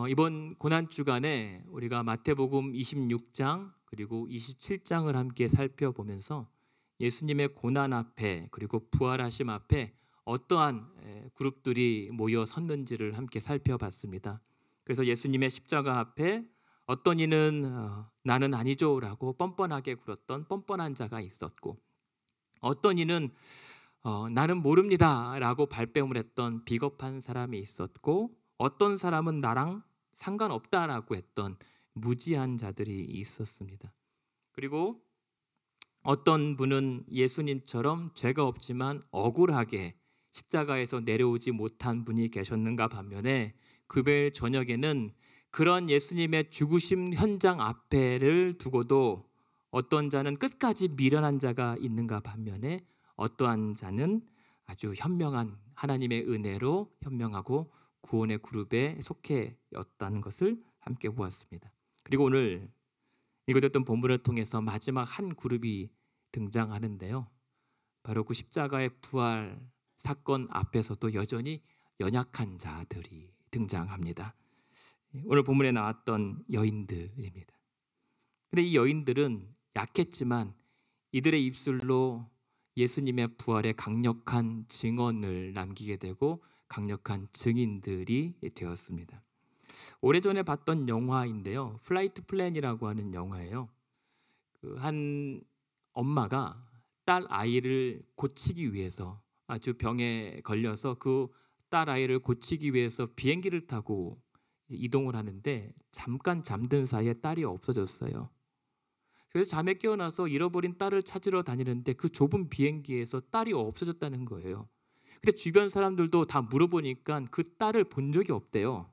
이번 고난주간에 우리가 마태복음 26장 그리고 27장을 함께 살펴보면서 예수님의 고난 앞에 그리고 부활하심 앞에 어떠한 그룹들이 모여 섰는지를 함께 살펴봤습니다. 그래서 예수님의 십자가 앞에 어떤 이는 나는 아니죠 라고 뻔뻔하게 굴었던 뻔뻔한 자가 있었고, 어떤 이는 나는 모릅니다 라고 발뺌을 했던 비겁한 사람이 있었고, 어떤 사람은 나랑 상관없다라고 했던 무지한 자들이 있었습니다. 그리고 어떤 분은 예수님처럼 죄가 없지만 억울하게 십자가에서 내려오지 못한 분이 계셨는가 반면에 금요일 저녁에는 그런 예수님의 죽으심 현장 앞에를 두고도 어떤 자는 끝까지 미련한 자가 있는가 반면에 어떠한 자는 아주 현명한 하나님의 은혜로 현명하고 구원의 그룹에 속해였다는 것을 함께 보았습니다. 그리고 오늘 읽어드렸던 본문을 통해서 마지막 한 그룹이 등장하는데요, 바로 그 십자가의 부활 사건 앞에서도 여전히 연약한 자들이 등장합니다. 오늘 본문에 나왔던 여인들입니다. 근데 이 여인들은 약했지만 이들의 입술로 예수님의 부활의 강력한 증언을 남기게 되고 강력한 증인들이 되었습니다. 오래전에 봤던 영화인데요, 플라이트 플랜이라고 하는 영화예요. 한 엄마가 딸 아이를 고치기 위해서 아주 병에 걸려서 그 딸 아이를 고치기 위해서 비행기를 타고 이동을 하는데 잠깐 잠든 사이에 딸이 없어졌어요. 그래서 잠에 깨어나서 잃어버린 딸을 찾으러 다니는데 그 좁은 비행기에서 딸이 없어졌다는 거예요. 근데 주변 사람들도 다 물어보니까 그 딸을 본 적이 없대요.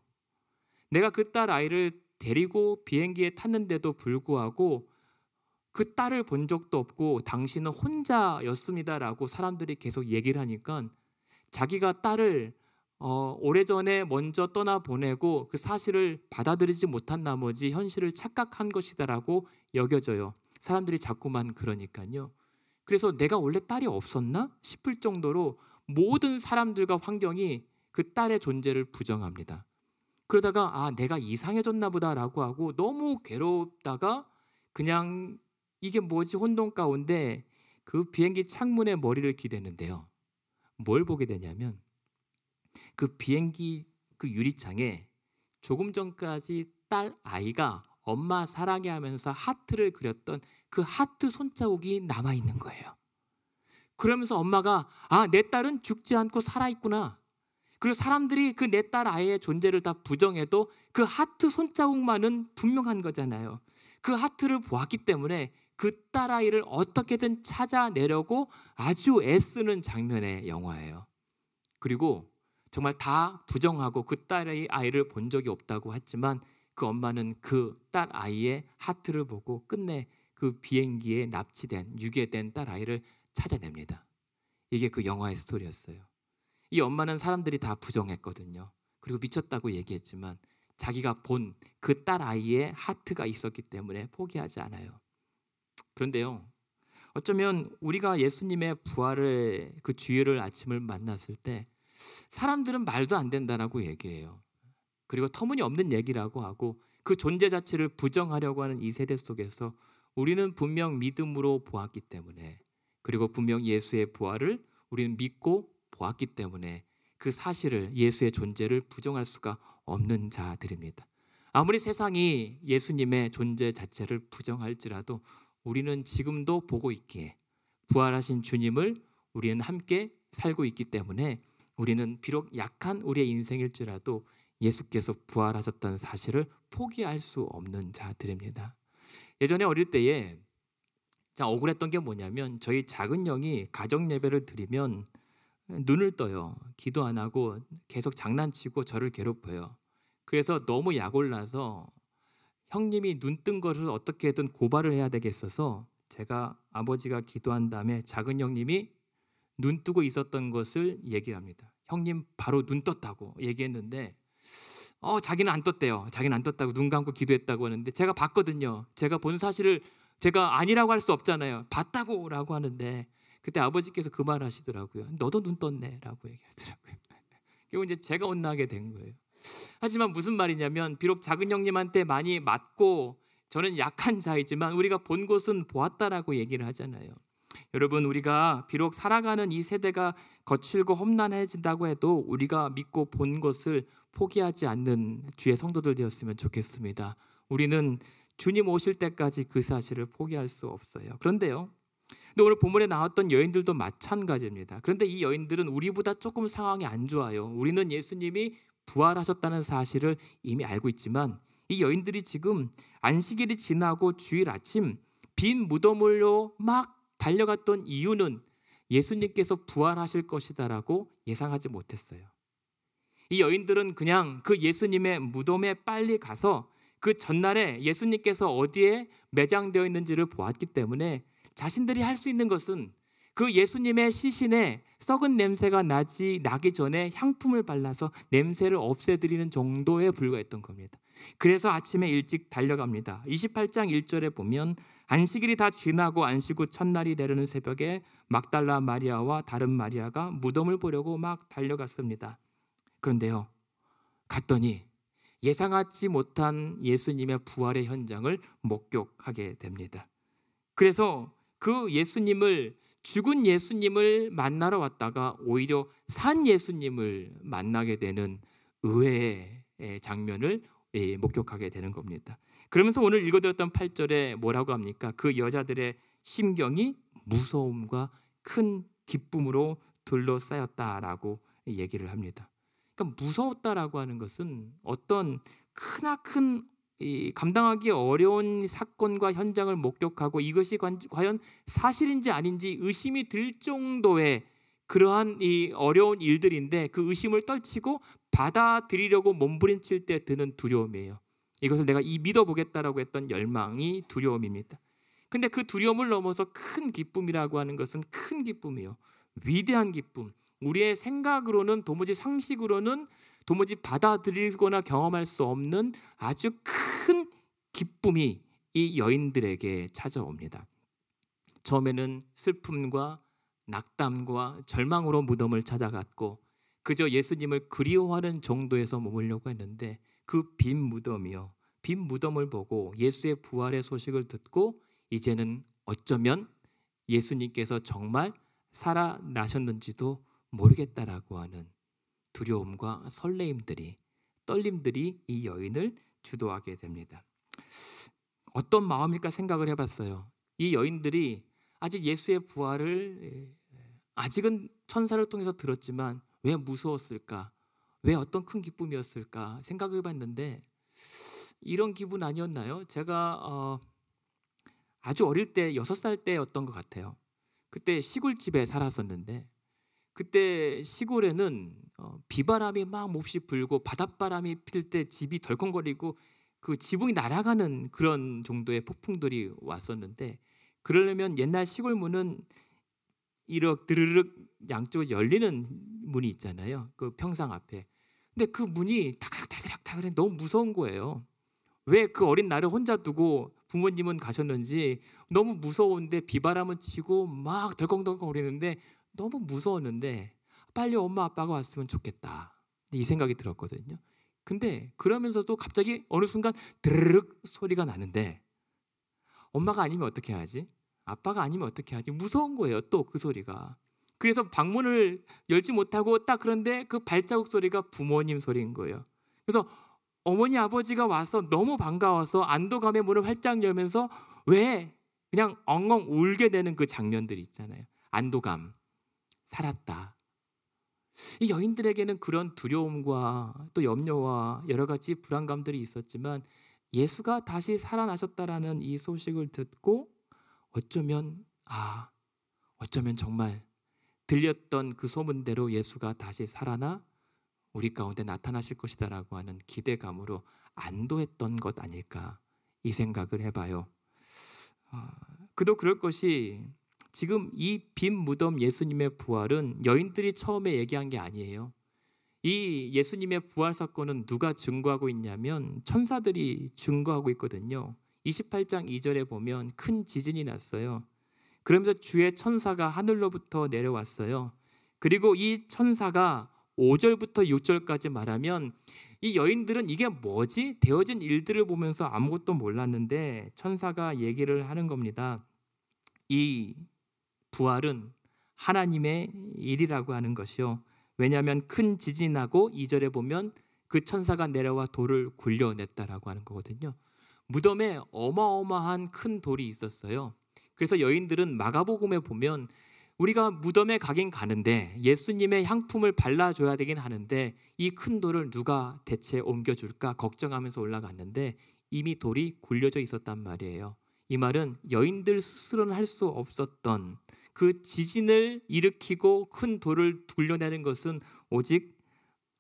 내가 그 딸 아이를 데리고 비행기에 탔는데도 불구하고 그 딸을 본 적도 없고 당신은 혼자였습니다라고 사람들이 계속 얘기를 하니까 자기가 딸을 오래전에 먼저 떠나보내고 그 사실을 받아들이지 못한 나머지 현실을 착각한 것이다라고 여겨져요. 사람들이 자꾸만 그러니까요. 그래서 내가 원래 딸이 없었나 싶을 정도로 모든 사람들과 환경이 그 딸의 존재를 부정합니다. 그러다가 내가 이상해졌나 보다라고 하고 너무 괴롭다가 그냥 이게 뭐지 혼돈 가운데 그 비행기 창문에 머리를 기대는데요, 뭘 보게 되냐면 그 비행기 그 유리창에 조금 전까지 딸 아이가 엄마 사랑해 하면서 하트를 그렸던 그 하트 손자국이 남아있는 거예요. 그러면서 엄마가 내 딸은 죽지 않고 살아있구나. 그리고 사람들이 그 내 딸 아이의 존재를 다 부정해도 그 하트 손자국만은 분명한 거잖아요. 그 하트를 보았기 때문에 그 딸 아이를 어떻게든 찾아내려고 아주 애쓰는 장면의 영화예요. 그리고 정말 다 부정하고 그 딸의 아이를 본 적이 없다고 했지만 그 엄마는 그 딸 아이의 하트를 보고 끝내 그 비행기에 납치된 유괴된 딸 아이를 찾아냅니다. 이게 그 영화의 스토리였어요. 이 엄마는 사람들이 다 부정했거든요. 그리고 미쳤다고 얘기했지만 자기가 본 그 딸 아이의 하트가 있었기 때문에 포기하지 않아요. 그런데요, 어쩌면 우리가 예수님의 부활의 그 주일을 아침을 만났을 때 사람들은 말도 안 된다라고 얘기해요. 그리고 터무니없는 얘기라고 하고 그 존재 자체를 부정하려고 하는 이 세대 속에서 우리는 분명 믿음으로 보았기 때문에, 그리고 분명 예수의 부활을 우리는 믿고 보았기 때문에 그 사실을, 예수의 존재를 부정할 수가 없는 자들입니다. 아무리 세상이 예수님의 존재 자체를 부정할지라도 우리는 지금도 보고 있기에 부활하신 주님을 우리는 함께 살고 있기 때문에 우리는 비록 약한 우리의 인생일지라도 예수께서 부활하셨다는 사실을 포기할 수 없는 자들입니다. 예전에 어릴 때에 억울했던 게 뭐냐면 저희 작은 형이 가정 예배를 드리면 눈을 떠요. 기도 안 하고 계속 장난치고 저를 괴롭혀요. 그래서 너무 약올라서 형님이 눈 뜬 것을 어떻게든 고발을 해야 되겠어서 제가 아버지가 기도한 다음에 작은 형님이 눈 뜨고 있었던 것을 얘기를 합니다. 형님 바로 눈 떴다고 얘기했는데 자기는 안 떴대요. 자기는 안 떴다고 눈 감고 기도했다고 하는데 제가 봤거든요. 제가 본 사실을 제가 아니라고 할 수 없잖아요. 봤다고 라고 하는데 그때 아버지께서 그 말 하시더라고요. 너도 눈 떴네 라고 얘기하더라고요. 결국 이제 제가 혼나게 된 거예요. 하지만 무슨 말이냐면 비록 작은 형님한테 많이 맞고 저는 약한 자이지만 우리가 본 곳은 보았다라고 얘기를 하잖아요. 여러분, 우리가 비록 살아가는 이 세대가 거칠고 험난해진다고 해도 우리가 믿고 본 것을 포기하지 않는 주의 성도들 되었으면 좋겠습니다. 우리는 주님 오실 때까지 그 사실을 포기할 수 없어요. 그런데요, 근데 오늘 본문에 나왔던 여인들도 마찬가지입니다. 그런데 이 여인들은 우리보다 조금 상황이 안 좋아요. 우리는 예수님이 부활하셨다는 사실을 이미 알고 있지만 이 여인들이 지금 안식일이 지나고 주일 아침 빈 무덤으로 막 달려갔던 이유는 예수님께서 부활하실 것이다라고 예상하지 못했어요. 이 여인들은 그냥 그 예수님의 무덤에 빨리 가서 그 전날에 예수님께서 어디에 매장되어 있는지를 보았기 때문에 자신들이 할 수 있는 것은 그 예수님의 시신에 썩은 냄새가 나기 전에 향품을 발라서 냄새를 없애드리는 정도에 불과했던 겁니다. 그래서 아침에 일찍 달려갑니다. 28장 1절에 보면 안식일이 다 지나고 안식 후 첫날이 되려는 새벽에 막달라 마리아와 다른 마리아가 무덤을 보려고 막 달려갔습니다. 그런데요, 갔더니 예상하지 못한 예수님의 부활의 현장을 목격하게 됩니다. 그래서 그 죽은 예수님을 만나러 왔다가 오히려 산 예수님을 만나게 되는 의외의 장면을 목격하게 되는 겁니다. 그러면서 오늘 읽어드렸던 8절에 뭐라고 합니까? 그 여자들의 심경이 무서움과 큰 기쁨으로 둘러싸였다라고 얘기를 합니다. 그러니까 무서웠다라고 하는 것은 어떤 크나큰 감당하기 어려운 사건과 현장을 목격하고 이것이 과연 사실인지 아닌지 의심이 들 정도의 그러한 이 어려운 일들인데 그 의심을 떨치고 받아들이려고 몸부림칠 때 드는 두려움이에요. 이것을 내가 믿어보겠다라고 했던 열망이 두려움입니다. 근데 그 두려움을 넘어서 큰 기쁨이라고 하는 것은 큰 기쁨이에요. 위대한 기쁨. 우리의 생각으로는 도무지 상식으로는 도무지 받아들이거나 경험할 수 없는 아주 큰 기쁨이 이 여인들에게 찾아옵니다. 처음에는 슬픔과 낙담과 절망으로 무덤을 찾아갔고 그저 예수님을 그리워하는 정도에서 머물려고 했는데 그 빈 무덤이요, 빈 무덤을 보고 예수의 부활의 소식을 듣고 이제는 어쩌면 예수님께서 정말 살아나셨는지도 모르겠다라고 하는 두려움과 떨림들이 이 여인을 주도하게 됩니다. 어떤 마음일까 생각을 해봤어요. 이 여인들이 아직 예수의 부활을 아직은 천사를 통해서 들었지만 왜 무서웠을까? 왜 어떤 큰 기쁨이었을까? 생각해봤는데 이런 기분 아니었나요? 제가 아주 어릴 때 6살 때였던 것 같아요. 그때 시골집에 살았었는데 그때 시골에는 비바람이 막 몹시 불고 바닷바람이 필 때 집이 덜컹거리고 그 지붕이 날아가는 그런 정도의 폭풍들이 왔었는데 그러려면 옛날 시골 문은 이렇게 드르륵 양쪽으로 열리는 문이 있잖아요. 그 평상 앞에. 근데 그 문이 타그락타그락 너무 무서운 거예요. 왜 그 어린 나를 혼자 두고 부모님은 가셨는지 너무 무서운데 비바람은 치고 막 덜컹덜컹거리는데 너무 무서웠는데 빨리 엄마 아빠가 왔으면 좋겠다 이 생각이 들었거든요. 근데 그러면서도 갑자기 어느 순간 드르륵 소리가 나는데 엄마가 아니면 어떻게 하지? 아빠가 아니면 어떻게 하지? 무서운 거예요. 또 그 소리가. 그래서 방문을 열지 못하고 딱 그런데 그 발자국 소리가 부모님 소리인 거예요. 그래서 어머니 아버지가 와서 너무 반가워서 안도감에 문을 활짝 열면서 왜 그냥 엉엉 울게 되는 그 장면들이 있잖아요. 안도감. 살았다. 이 여인들에게는 그런 두려움과 또 염려와 여러 가지 불안감들이 있었지만 예수가 다시 살아나셨다라는 이 소식을 듣고 어쩌면 정말 들렸던 그 소문대로 예수가 다시 살아나 우리 가운데 나타나실 것이다라고 하는 기대감으로 안도했던 것 아닐까 이 생각을 해봐요. 그도 그럴 것이 지금 이 빈 무덤 예수님의 부활은 여인들이 처음에 얘기한 게 아니에요. 이 예수님의 부활 사건은 누가 증거하고 있냐면 천사들이 증거하고 있거든요. 28장 2절에 보면 큰 지진이 났어요. 그러면서 주의 천사가 하늘로부터 내려왔어요. 그리고 이 천사가 5절부터 6절까지 말하면 이 여인들은 이게 뭐지? 되어진 일들을 보면서 아무것도 몰랐는데 천사가 얘기를 하는 겁니다. 이 부활은 하나님의 일이라고 하는 것이요. 왜냐하면 큰 지진이 나고 2절에 보면 그 천사가 내려와 돌을 굴려냈다라고 하는 거거든요. 무덤에 어마어마한 큰 돌이 있었어요. 그래서 여인들은 마가복음에 보면 우리가 무덤에 가긴 가는데 예수님의 향품을 발라줘야 되긴 하는데 이 큰 돌을 누가 대체 옮겨줄까 걱정하면서 올라갔는데 이미 돌이 굴려져 있었단 말이에요. 이 말은 여인들 스스로는 할 수 없었던 그 지진을 일으키고 큰 돌을 굴려내는 것은 오직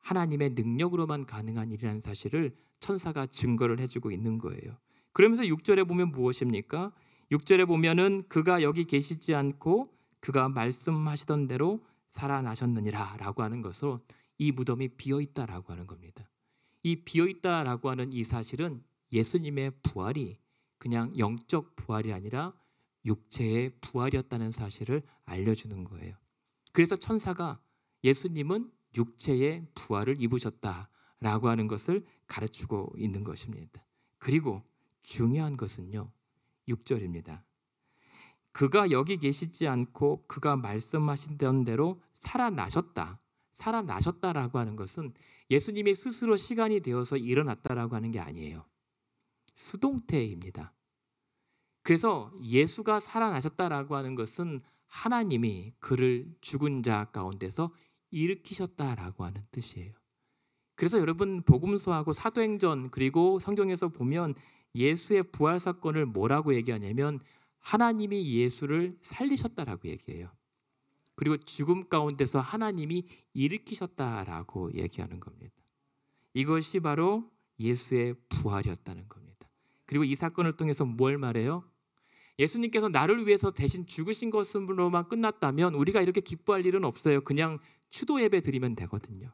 하나님의 능력으로만 가능한 일이라는 사실을 천사가 증거를 해주고 있는 거예요. 그러면서 6절에 보면 무엇입니까? 6절에 보면은 그가 여기 계시지 않고 그가 말씀하시던 대로 살아나셨느니라 라고 하는 것으로 이 무덤이 비어있다라고 하는 겁니다. 이 비어있다라고 하는 이 사실은 예수님의 부활이 그냥 영적 부활이 아니라 육체의 부활이었다는 사실을 알려주는 거예요. 그래서 천사가 예수님은 육체의 부활을 입으셨다라고 하는 것을 가르치고 있는 것입니다. 그리고 중요한 것은요, 6절입니다. 그가 여기 계시지 않고 그가 말씀하신 대로 살아나셨다라고 하는 것은 예수님이 스스로 시간이 되어서 일어났다라고 하는 게 아니에요. 수동태입니다. 그래서 예수가 살아나셨다라고 하는 것은 하나님이 그를 죽은 자 가운데서 일으키셨다라고 하는 뜻이에요. 그래서 여러분 복음서하고 사도행전 그리고 성경에서 보면 예수의 부활 사건을 뭐라고 얘기하냐면 하나님이 예수를 살리셨다라고 얘기해요. 그리고 죽음 가운데서 하나님이 일으키셨다라고 얘기하는 겁니다. 이것이 바로 예수의 부활이었다는 겁니다. 그리고 이 사건을 통해서 뭘 말해요? 예수님께서 나를 위해서 대신 죽으신 것으로만 끝났다면 우리가 이렇게 기뻐할 일은 없어요. 그냥 추도 예배 드리면 되거든요.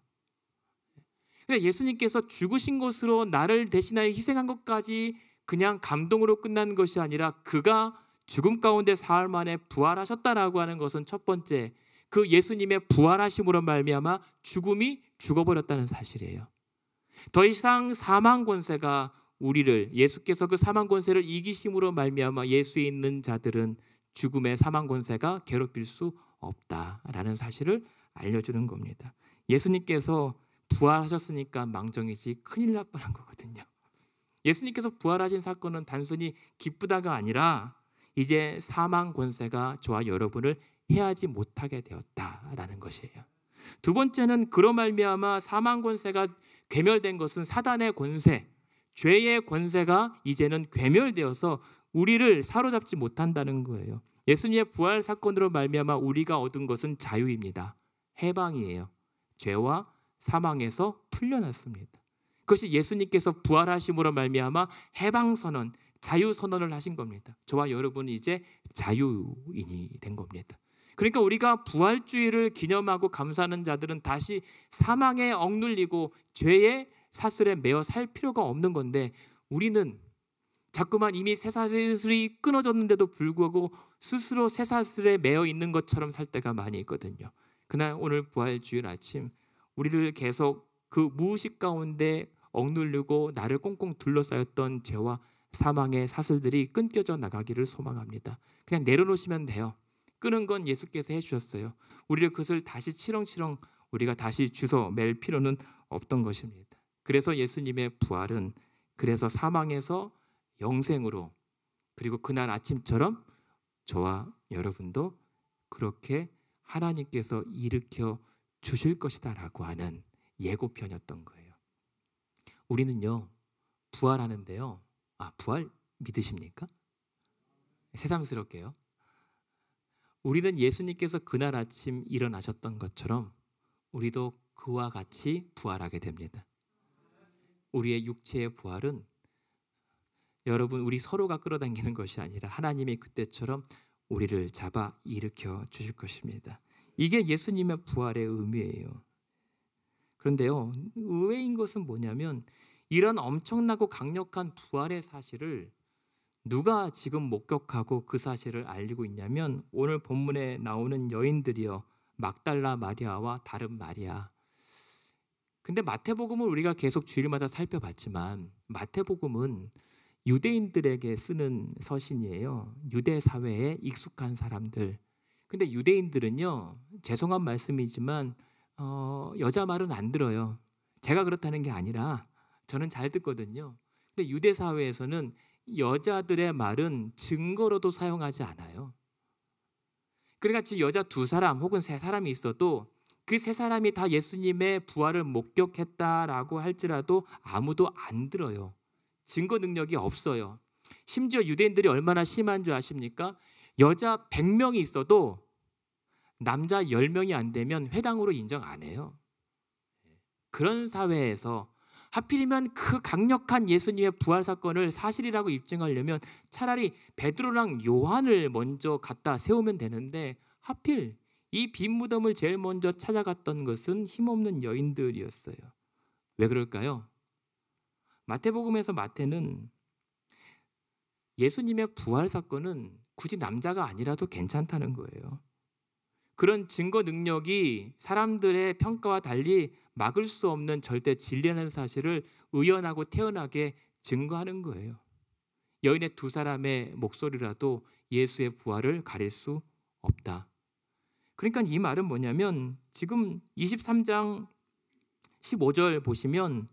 그러니까 예수님께서 죽으신 것으로 나를 대신하여 희생한 것까지 그냥 감동으로 끝난 것이 아니라 그가 죽음 가운데 사흘 만에 부활하셨다라고 하는 것은 첫 번째, 그 예수님의 부활하심으로 말미암아 죽음이 죽어버렸다는 사실이에요. 더 이상 사망 권세가 우리를, 예수께서 그 사망 권세를 이기심으로 말미암아 예수에 있는 자들은 죽음의 사망 권세가 괴롭힐 수 없다라는 사실을 알려주는 겁니다. 예수님께서 부활하셨으니까 망정이지 큰일 날 뻔한 거거든요. 예수님께서 부활하신 사건은 단순히 기쁘다가 아니라 이제 사망 권세가 저와 여러분을 해하지 못하게 되었다라는 것이에요. 두 번째는 그로 말미암아 사망 권세가 괴멸된 것은 사단의 권세, 죄의 권세가 이제는 괴멸되어서 우리를 사로잡지 못한다는 거예요. 예수님의 부활 사건으로 말미암아 우리가 얻은 것은 자유입니다. 해방이에요. 죄와 사망에서 풀려났습니다. 그것이 예수님께서 부활하심으로 말미암아 해방선언, 자유선언을 하신 겁니다. 저와 여러분은 이제 자유인이 된 겁니다. 그러니까 우리가 부활주의를 기념하고 감사하는 자들은 다시 사망에 억눌리고 죄의 사슬에 매어 살 필요가 없는 건데 우리는 자꾸만 이미 쇠사슬이 끊어졌는데도 불구하고 스스로 쇠사슬에 매어 있는 것처럼 살 때가 많이 있거든요. 그날 오늘 부활주일 아침 우리를 계속 그 무의식 가운데 억누르고 나를 꽁꽁 둘러싸였던 죄와 사망의 사슬들이 끊겨져 나가기를 소망합니다. 그냥 내려놓으시면 돼요. 끄는 건 예수께서 해주셨어요. 우리를 그것을 다시 치렁치렁 우리가 다시 주워 맬 필요는 없던 것입니다. 그래서 예수님의 부활은 그래서 사망에서 영생으로, 그리고 그날 아침처럼 저와 여러분도 그렇게 하나님께서 일으켜 주실 것이다라고 하는 예고편이었던 거예요. 우리는요 부활하는데요, 부활 믿으십니까? 새삼스럽게요. 우리는 예수님께서 그날 아침 일어나셨던 것처럼 우리도 그와 같이 부활하게 됩니다. 우리의 육체의 부활은 여러분 우리 서로가 끌어당기는 것이 아니라 하나님이 그때처럼 우리를 잡아 일으켜 주실 것입니다. 이게 예수님의 부활의 의미예요. 그런데요, 의외인 것은 뭐냐면 이런 엄청나고 강력한 부활의 사실을 누가 지금 목격하고 그 사실을 알리고 있냐면 오늘 본문에 나오는 여인들이요, 막달라 마리아와 다른 마리아. 근데 마태복음을 우리가 계속 주일마다 살펴봤지만 마태복음은 유대인들에게 쓰는 서신이에요. 유대 사회에 익숙한 사람들. 근데 유대인들은요, 죄송한 말씀이지만 여자 말은 안 들어요. 제가 그렇다는 게 아니라 저는 잘 듣거든요. 근데 유대 사회에서는 여자들의 말은 증거로도 사용하지 않아요. 그러니까 지금 여자 2사람 혹은 3사람이 있어도 그 3사람이 다 예수님의 부활을 목격했다라고 할지라도 아무도 안 들어요. 증거 능력이 없어요. 심지어 유대인들이 얼마나 심한 줄 아십니까? 여자 100명이 있어도 남자 10명이 안 되면 회당으로 인정 안 해요. 그런 사회에서 하필이면 그 강력한 예수님의 부활 사건을 사실이라고 입증하려면 차라리 베드로랑 요한을 먼저 갖다 세우면 되는데 하필 이 빈 무덤을 제일 먼저 찾아갔던 것은 힘없는 여인들이었어요. 왜 그럴까요? 마태복음에서 마태는 예수님의 부활 사건은 굳이 남자가 아니라도 괜찮다는 거예요. 그런 증거 능력이 사람들의 평가와 달리 막을 수 없는 절대 진리라는 사실을 의연하고 태연하게 증거하는 거예요. 여인의 2사람의 목소리라도 예수의 부활을 가릴 수 없다. 그러니까 이 말은 뭐냐면 지금 23장 15절 보시면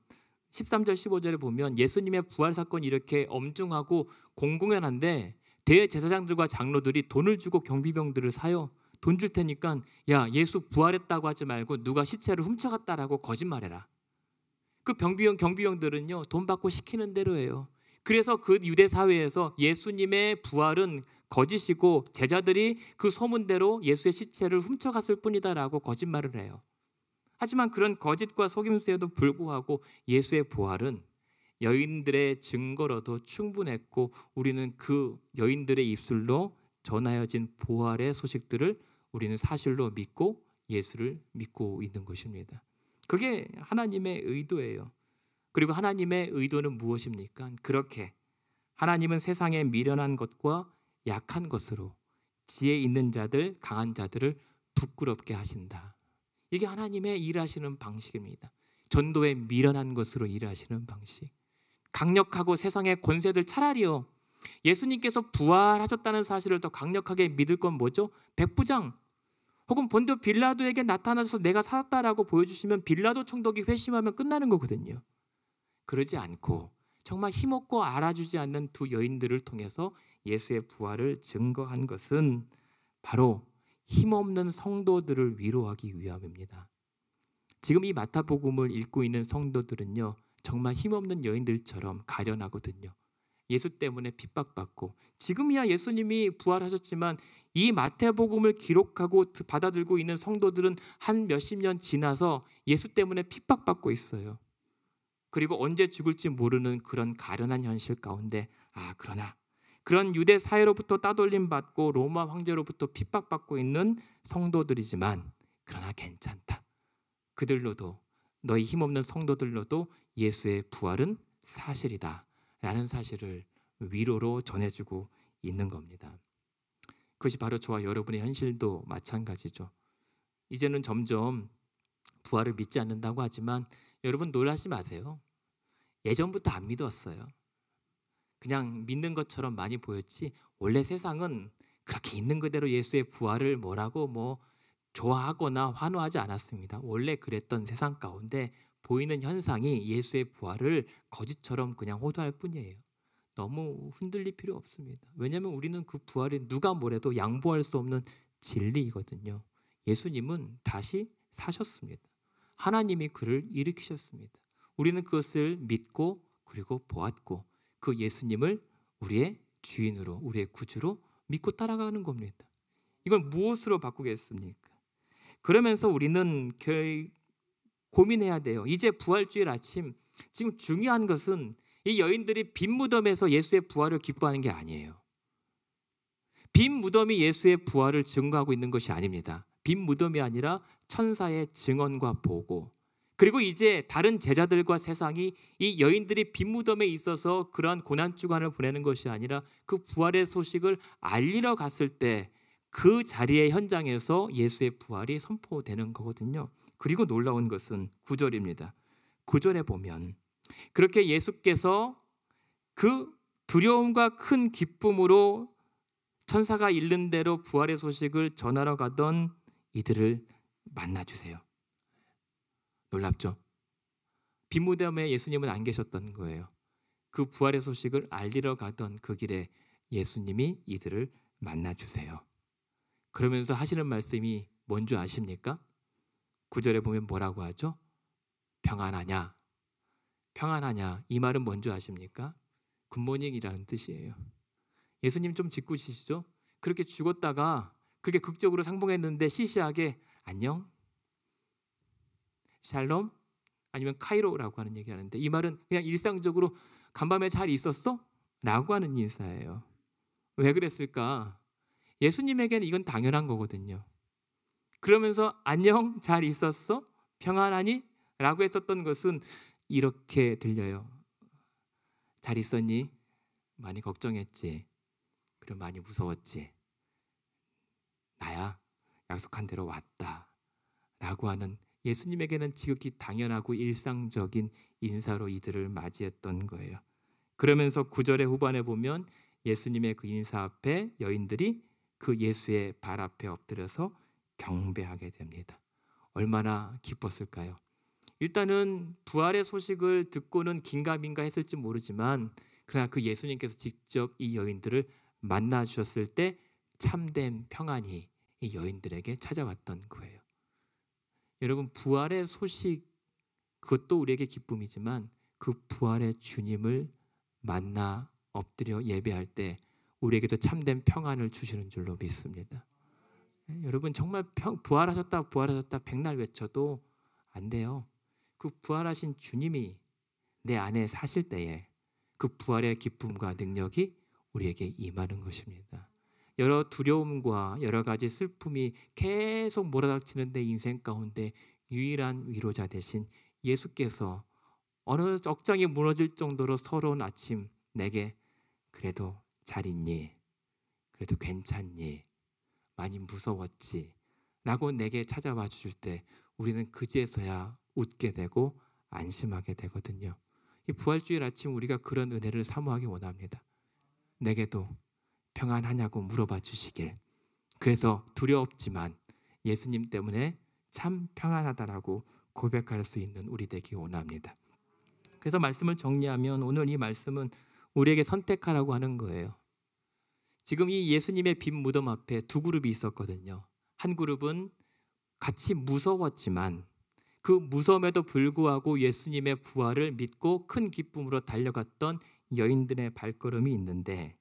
13절 15절에 보면 예수님의 부활 사건이 이렇게 엄중하고 공공연한데 대제사장들과 장로들이 돈을 주고 경비병들을 사요. 돈 줄 테니까 야 예수 부활했다고 하지 말고 누가 시체를 훔쳐갔다라고 거짓말해라. 그 경비병들은요 돈 받고 시키는 대로 해요. 그래서 그 유대 사회에서 예수님의 부활은 거짓이고 제자들이 그 소문대로 예수의 시체를 훔쳐갔을 뿐이다라고 거짓말을 해요. 하지만 그런 거짓과 속임수에도 불구하고 예수의 부활은 여인들의 증거로도 충분했고 우리는 그 여인들의 입술로 전하여진 부활의 소식들을 우리는 사실로 믿고 예수를 믿고 있는 것입니다. 그게 하나님의 의도예요. 그리고 하나님의 의도는 무엇입니까? 그렇게 하나님은 세상에 미련한 것과 약한 것으로 지혜 있는 자들, 강한 자들을 부끄럽게 하신다. 이게 하나님의 일하시는 방식입니다. 전도에 미련한 것으로 일하시는 방식. 강력하고 세상의 권세들 차라리요. 예수님께서 부활하셨다는 사실을 더 강력하게 믿을 건 뭐죠? 백부장 혹은 본디오 빌라도에게 나타나서 내가 살았다라고 보여주시면 빌라도 총독이 회심하면 끝나는 거거든요. 그러지 않고 정말 힘없고 알아주지 않는 2 여인들을 통해서 예수의 부활을 증거한 것은 바로 힘없는 성도들을 위로하기 위함입니다. 지금 이 마태복음을 읽고 있는 성도들은요 정말 힘없는 여인들처럼 가련하거든요. 예수 때문에 핍박받고 지금이야 예수님이 부활하셨지만 이 마태복음을 기록하고 받아들고 있는 성도들은 한 몇십 년 지나서 예수 때문에 핍박받고 있어요. 그리고 언제 죽을지 모르는 그런 가련한 현실 가운데 그러나 그런 유대 사회로부터 따돌림 받고 로마 황제로부터 핍박받고 있는 성도들이지만 그러나 괜찮다. 그들로도 너희 힘없는 성도들로도 예수의 부활은 사실이다 라는 사실을 위로로 전해주고 있는 겁니다. 그것이 바로 저와 여러분의 현실도 마찬가지죠. 이제는 점점 부활을 믿지 않는다고 하지만 여러분 놀라지 마세요. 예전부터 안 믿었어요. 그냥 믿는 것처럼 많이 보였지 원래 세상은 그렇게 있는 그대로 예수의 부활을 뭐라고 좋아하거나 환호하지 않았습니다. 원래 그랬던 세상 가운데 보이는 현상이 예수의 부활을 거짓처럼 그냥 호도할 뿐이에요. 너무 흔들릴 필요 없습니다. 왜냐하면 우리는 그 부활이 누가 뭐래도 양보할 수 없는 진리이거든요. 예수님은 다시 사셨습니다. 하나님이 그를 일으키셨습니다. 우리는 그것을 믿고 그리고 보았고 그 예수님을 우리의 주인으로 우리의 구주로 믿고 따라가는 겁니다. 이걸 무엇으로 바꾸겠습니까? 그러면서 우리는 고민해야 돼요. 이제 부활주일 아침 지금 중요한 것은 이 여인들이 빈 무덤에서 예수의 부활을 기뻐하는 게 아니에요. 빈 무덤이 예수의 부활을 증거하고 있는 것이 아닙니다. 빈 무덤이 아니라 천사의 증언과 보고 그리고 이제 다른 제자들과 세상이 이 여인들이 빈 무덤에 있어서 그러한 고난주간을 보내는 것이 아니라 그 부활의 소식을 알리러 갔을 때 그 자리의 현장에서 예수의 부활이 선포되는 거거든요. 그리고 놀라운 것은 9절입니다. 9절에 보면 그렇게 예수께서 그 두려움과 큰 기쁨으로 천사가 일른 대로 부활의 소식을 전하러 가던 이들을 만나주세요. 놀랍죠? 빈무덤에 예수님은 안 계셨던 거예요. 그 부활의 소식을 알리러 가던 그 길에 예수님이 이들을 만나주세요. 그러면서 하시는 말씀이 뭔 줄 아십니까? 9절에 보면 뭐라고 하죠? 평안하냐? 평안하냐? 이 말은 뭔 줄 아십니까? 굿모닝이라는 뜻이에요. 예수님 좀 짓궂으시죠? 그렇게 죽었다가 그렇게 극적으로 상봉했는데 시시하게 안녕? 샬롬? 아니면 카이로라고 하는 얘기하는데 이 말은 그냥 일상적으로 간밤에 잘 있었어? 라고 하는 인사예요. 왜 그랬을까? 예수님에게는 이건 당연한 거거든요. 그러면서 안녕? 잘 있었어? 평안하니? 라고 했었던 것은 이렇게 들려요. 잘 있었니? 많이 걱정했지. 그리고 많이 무서웠지. 나야 약속한 대로 왔다. 라고 하는 예수님에게는 지극히 당연하고 일상적인 인사로 이들을 맞이했던 거예요. 그러면서 9절의 후반에 보면 예수님의 그 인사 앞에 여인들이 그 예수의 발 앞에 엎드려서 경배하게 됩니다. 얼마나 기뻤을까요? 일단은 부활의 소식을 듣고는 긴가민가 했을지 모르지만 그러나 그 예수님께서 직접 이 여인들을 만나 주셨을 때 참된 평안이 이 여인들에게 찾아왔던 거예요. 여러분, 부활의 소식 그것도 우리에게 기쁨이지만 그 부활의 주님을 만나 엎드려 예배할 때 우리에게도 참된 평안을 주시는 줄로 믿습니다. 여러분, 정말 부활하셨다 부활하셨다 백날 외쳐도 안 돼요. 그 부활하신 주님이 내 안에 사실 때에 그 부활의 기쁨과 능력이 우리에게 임하는 것입니다. 여러 두려움과 여러 가지 슬픔이 계속 몰아닥치는 내 인생 가운데 유일한 위로자 되신 예수께서 어느 억장이 무너질 정도로 서러운 아침 내게 그래도 잘 있니? 그래도 괜찮니? 많이 무서웠지? 라고 내게 찾아와 주실 때 우리는 그제서야 웃게 되고 안심하게 되거든요. 이 부활주일 아침 우리가 그런 은혜를 사모하기 원합니다. 내게도 평안하냐고 물어봐 주시길. 그래서 두렵지만 예수님 때문에 참 평안하다라고 고백할 수 있는 우리 되기 원합니다. 그래서 말씀을 정리하면 오늘 이 말씀은 우리에게 선택하라고 하는 거예요. 지금 이 예수님의 빈 무덤 앞에 두 그룹이 있었거든요. 한 그룹은 같이 무서웠지만 그 무서움에도 불구하고 예수님의 부활을 믿고 큰 기쁨으로 달려갔던 여인들의 발걸음이 있는데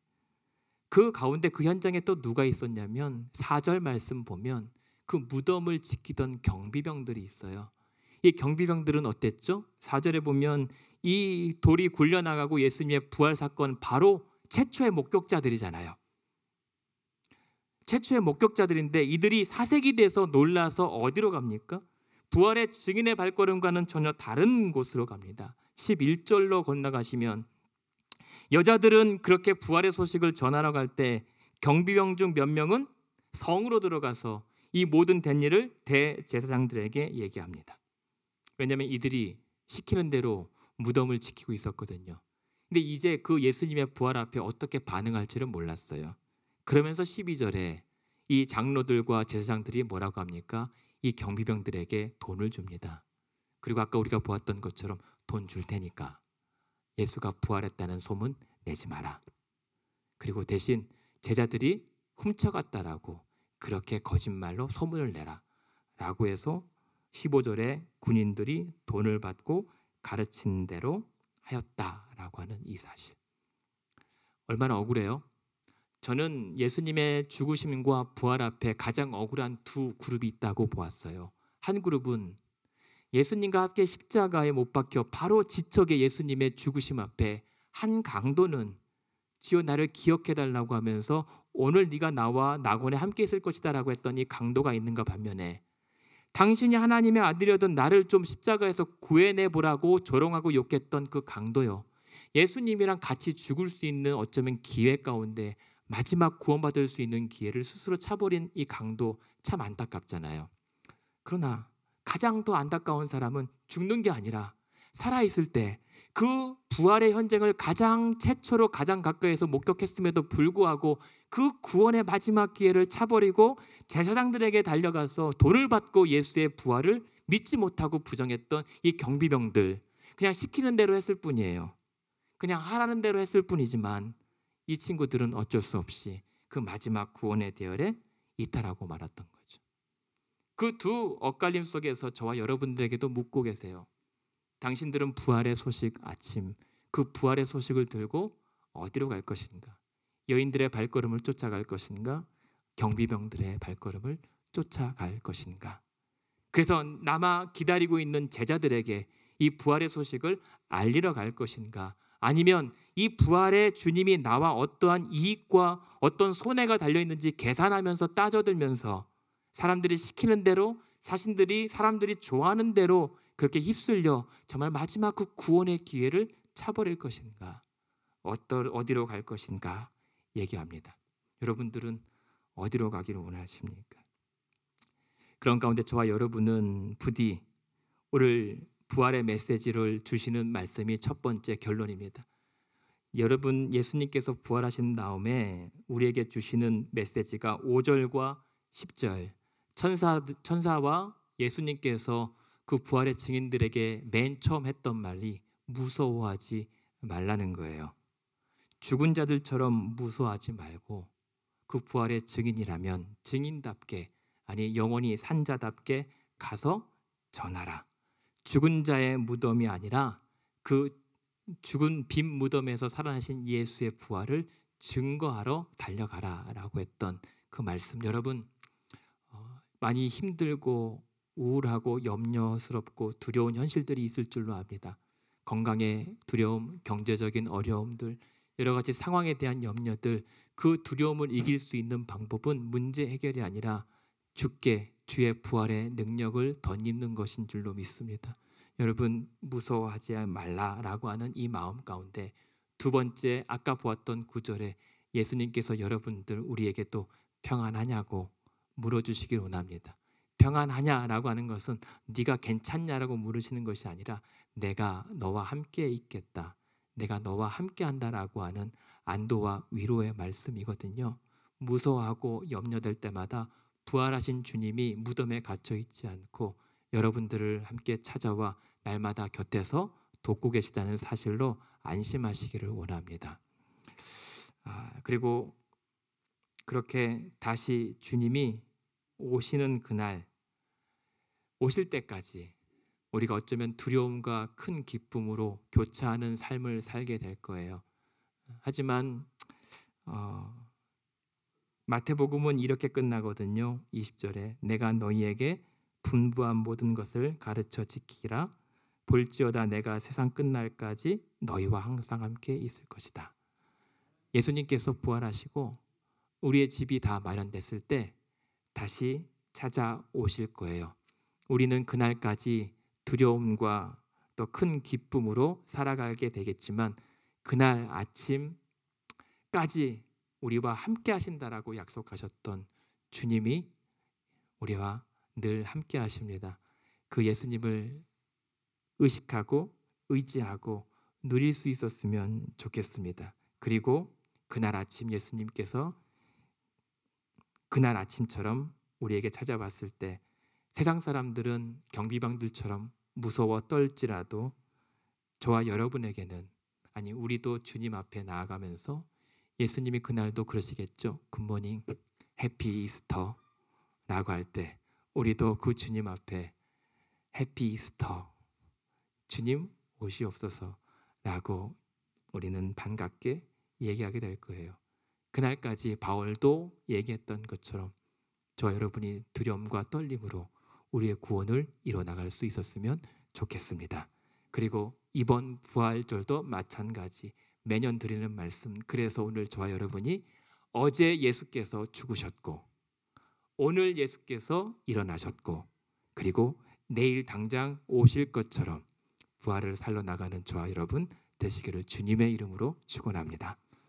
그 가운데 그 현장에 또 누가 있었냐면 4절 말씀 보면 그 무덤을 지키던 경비병들이 있어요. 이 경비병들은 어땠죠? 4절에 보면 이 돌이 굴려나가고 예수님의 부활 사건 바로 최초의 목격자들이잖아요. 최초의 목격자들인데 이들이 사색이 돼서 놀라서 어디로 갑니까? 부활의 증인의 발걸음과는 전혀 다른 곳으로 갑니다. 11절로 건너가시면 여자들은 그렇게 부활의 소식을 전하러 갈 때 경비병 중 몇 명은 성으로 들어가서 이 모든 된 일을 대제사장들에게 얘기합니다. 왜냐하면 이들이 시키는 대로 무덤을 지키고 있었거든요. 근데 이제 그 예수님의 부활 앞에 어떻게 반응할지를 몰랐어요. 그러면서 12절에 이 장로들과 제사장들이 뭐라고 합니까? 이 경비병들에게 돈을 줍니다. 그리고 아까 우리가 보았던 것처럼 돈 줄 테니까 예수가 부활했다는 소문 내지 마라. 그리고 대신 제자들이 훔쳐갔다라고 그렇게 거짓말로 소문을 내라 라고 해서 15절에 군인들이 돈을 받고 가르친 대로 하였다라고 하는 이 사실. 얼마나 억울해요? 저는 예수님의 죽으심과 부활 앞에 가장 억울한 두 그룹이 있다고 보았어요. 한 그룹은 예수님과 함께 십자가에 못 박혀 바로 지척에 예수님의 죽으심 앞에 한 강도는 주여 나를 기억해달라고 하면서 오늘 네가 나와 낙원에 함께 있을 것이다 라고 했던 이 강도가 있는가 반면에 당신이 하나님의 아들이었던 나를 좀 십자가에서 구해내보라고 조롱하고 욕했던 그 강도요, 예수님이랑 같이 죽을 수 있는 어쩌면 기회 가운데 마지막 구원받을 수 있는 기회를 스스로 차버린 이 강도 참 안타깝잖아요. 그러나 가장 더 안타까운 사람은 죽는 게 아니라 살아있을 때 그 부활의 현장을 가장 최초로 가장 가까이에서 목격했음에도 불구하고 그 구원의 마지막 기회를 차버리고 제사장들에게 달려가서 돈을 받고 예수의 부활을 믿지 못하고 부정했던 이 경비병들, 그냥 시키는 대로 했을 뿐이에요. 그냥 하라는 대로 했을 뿐이지만 이 친구들은 어쩔 수 없이 그 마지막 구원의 대열에 이탈하고 말았던 거죠. 그 두 엇갈림 속에서 저와 여러분들에게도 묻고 계세요. 당신들은 부활의 소식 아침, 그 부활의 소식을 들고 어디로 갈 것인가? 여인들의 발걸음을 쫓아갈 것인가? 경비병들의 발걸음을 쫓아갈 것인가? 그래서 남아 기다리고 있는 제자들에게 이 부활의 소식을 알리러 갈 것인가? 아니면 이 부활의 주님이 나와 어떠한 이익과 어떤 손해가 달려있는지 계산하면서 따져들면서 사람들이 시키는 대로, 사람들이 좋아하는 대로 그렇게 휩쓸려 정말 마지막 그 구원의 기회를 차버릴 것인가? 어디로 갈 것인가? 얘기합니다. 여러분들은 어디로 가기를 원하십니까? 그런 가운데 저와 여러분은 부디 오늘 부활의 메시지를 주시는 말씀이 첫 번째 결론입니다. 여러분, 예수님께서 부활하신 다음에 우리에게 주시는 메시지가 5절과 10절, 천사와 예수님께서 그 부활의 증인들에게 맨 처음 했던 말이 무서워하지 말라는 거예요. 죽은 자들처럼 무서워하지 말고 그 부활의 증인이라면 증인답게, 아니 영원히 산 자답게 가서 전하라. 죽은 자의 무덤이 아니라 그 죽은 빈 무덤에서 살아나신 예수의 부활을 증거하러 달려가라라고 했던 그 말씀, 여러분 많이 힘들고 우울하고 염려스럽고 두려운 현실들이 있을 줄로 압니다. 건강의 두려움, 경제적인 어려움들, 여러 가지 상황에 대한 염려들, 그 두려움을 이길 수 있는 방법은 문제 해결이 아니라 주의 부활의 능력을 덧입는 것인 줄로 믿습니다. 여러분, 무서워하지 말라라고 하는 이 마음 가운데 두 번째, 아까 보았던 구절에 예수님께서 여러분들 우리에게 또 평안하냐고 물어주시길 원합니다. 평안하냐라고 하는 것은 네가 괜찮냐라고 물으시는 것이 아니라 내가 너와 함께 있겠다, 내가 너와 함께 한다라고 하는 안도와 위로의 말씀이거든요. 무서워하고 염려될 때마다 부활하신 주님이 무덤에 갇혀 있지 않고 여러분들을 함께 찾아와 날마다 곁에서 돕고 계시다는 사실로 안심하시기를 원합니다. 그리고 그렇게 다시 주님이 오시는 그날, 오실 때까지 우리가 어쩌면 두려움과 큰 기쁨으로 교차하는 삶을 살게 될 거예요. 하지만 마태복음은 이렇게 끝나거든요. 20절에 내가 너희에게 분부한 모든 것을 가르쳐 지키라. 볼지어다 내가 세상 끝날까지 너희와 항상 함께 있을 것이다. 예수님께서 부활하시고 우리의 집이 다 마련됐을 때 다시 찾아오실 거예요. 우리는 그날까지 두려움과 또 큰 기쁨으로 살아가게 되겠지만 그날 아침까지 우리와 함께 하신다라고 약속하셨던 주님이 우리와 늘 함께 하십니다. 그 예수님을 의식하고 의지하고 누릴 수 있었으면 좋겠습니다. 그리고 그날 아침 예수님께서 그날 아침처럼 우리에게 찾아왔을 때 세상 사람들은 경비병들처럼 무서워 떨지라도 저와 여러분에게는, 아니 우리도 주님 앞에 나아가면서 예수님이 그날도 그러시겠죠. 굿모닝, 해피 이스터 라고 할 때 우리도 그 주님 앞에 해피 이스터, 주님 오시옵소서 라고 우리는 반갑게 얘기하게 될 거예요. 그날까지 바울도 얘기했던 것처럼 저와 여러분이 두려움과 떨림으로 우리의 구원을 이뤄나갈 수 있었으면 좋겠습니다. 그리고 이번 부활절도 마찬가지 매년 드리는 말씀, 그래서 오늘 저와 여러분이 어제 예수께서 죽으셨고 오늘 예수께서 일어나셨고 그리고 내일 당장 오실 것처럼 부활을 살려나가는 저와 여러분 되시기를 주님의 이름으로 축원합니다.